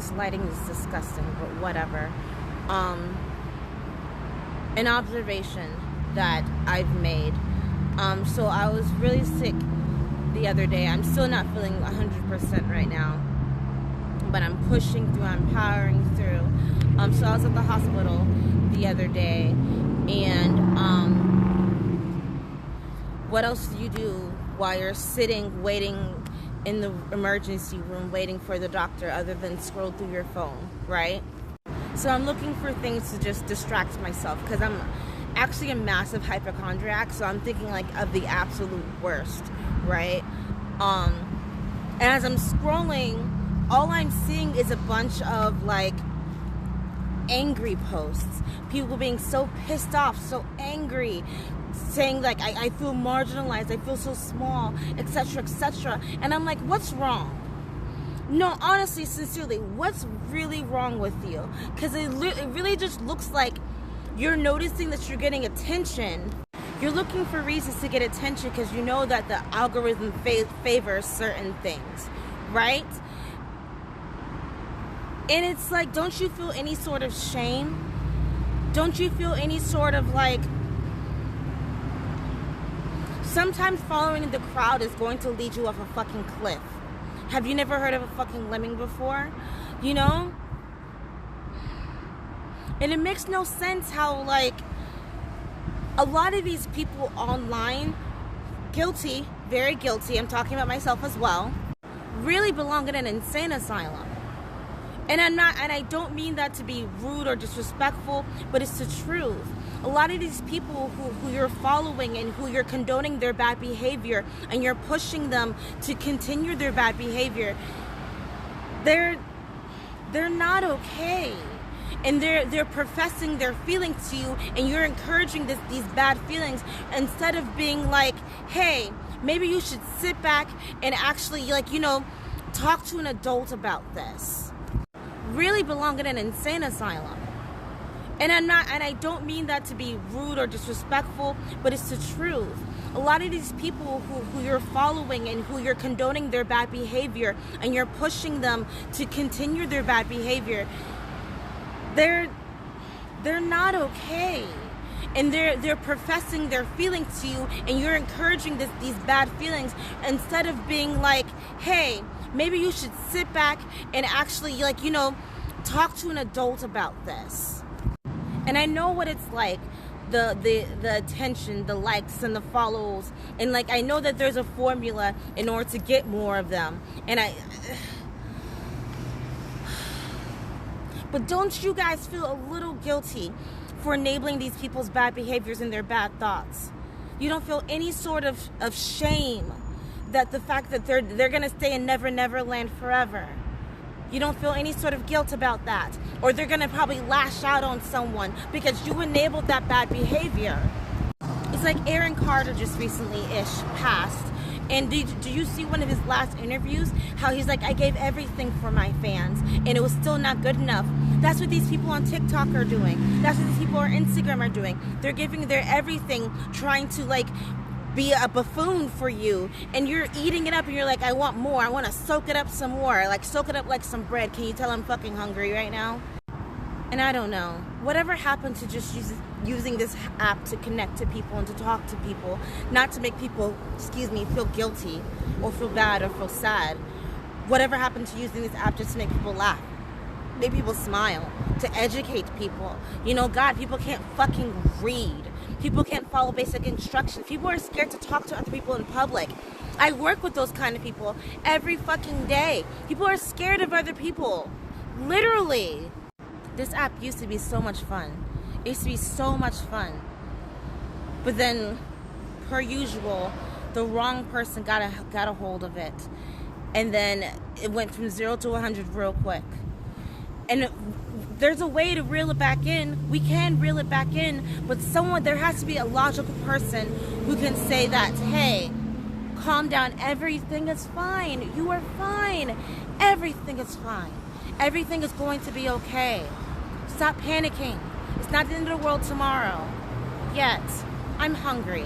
This lighting is disgusting, but whatever. An observation that I've made. So I was really sick the other day. I'm still not feeling 100% right now, but I'm pushing through, I'm powering through. So I was at the hospital the other day, and what else do you do while you're sitting, waiting in the emergency room, waiting for the doctor, other than scroll through your phone, right? So I'm looking for things to just distract myself, because I'm actually a massive hypochondriac, so I'm thinking like of the absolute worst, right? And as I'm scrolling, all I'm seeing is a bunch of like angry posts, people being so pissed off, so angry, saying like I feel marginalized, I feel so small, etc., etc. And I'm like, what's wrong? No, honestly, sincerely, what's really wrong with you? Because it really just looks like you're noticing that you're getting attention. You're looking for reasons to get attention because you know that the algorithm favors certain things, right? And it's like, don't you feel any sort of shame? Don't you feel any sort of like... Sometimes following the crowd is going to lead you off a fucking cliff. Have you never heard of a fucking lemming before? You know? And it makes no sense how, like, a lot of these people online, guilty, very guilty, I'm talking about myself as well, really belong in an insane asylum. And I don't mean that to be rude or disrespectful, but it's the truth. A lot of these people who you're following and who you're condoning their bad behavior and you're pushing them to continue their bad behavior, they're not okay. And they're professing their feelings to you, and you're encouraging these bad feelings instead of being like, hey, maybe you should sit back and actually, like, you know, talk to an adult about this. Really belong in an insane asylum. And I don't mean that to be rude or disrespectful, but it's the truth. A lot of these people who you're following and who you're condoning their bad behavior and you're pushing them to continue their bad behavior, they're not okay. And they're professing their feelings to you, and you're encouraging these bad feelings instead of being like, hey, maybe you should sit back and actually, like, you know, talk to an adult about this. And I know what it's like, the attention, the likes and the follows, and like I know that there's a formula in order to get more of them. But don't you guys feel a little guilty for enabling these people's bad behaviors and their bad thoughts? You don't feel any sort of shame that the fact that they're gonna stay in Never Never Land forever? You don't feel any sort of guilt about that? Or they're gonna probably lash out on someone because you enabled that bad behavior. It's like Aaron Carter just recently-ish passed. And do you see one of his last interviews? How he's like, I gave everything for my fans and it was still not good enough. That's what these people on TikTok are doing. That's what these people on Instagram are doing. They're giving their everything, trying to like be a buffoon for you, and you're eating it up and you're like, I want more. I want to soak it up some more. Like soak it up like some bread. Can you tell I'm fucking hungry right now? And I don't know. Whatever happened to just using this app to connect to people and to talk to people, not to make people, feel guilty or feel bad or feel sad. Whatever happened to using this app just to make people laugh, make people smile, to educate people? You know, God, people can't fucking read. People can't follow basic instructions. People are scared to talk to other people in public. I work with those kind of people every fucking day. People are scared of other people. Literally. This app used to be so much fun. It used to be so much fun. But then, per usual, the wrong person got a hold of it. And then it went from 0 to 100 real quick. And there's a way to reel it back in. We can reel it back in, but there has to be a logical person who can say that, hey, calm down, everything is fine. You are fine. Everything is fine. Everything is going to be okay. Stop panicking. It's not the end of the world tomorrow. Yet. I'm hungry.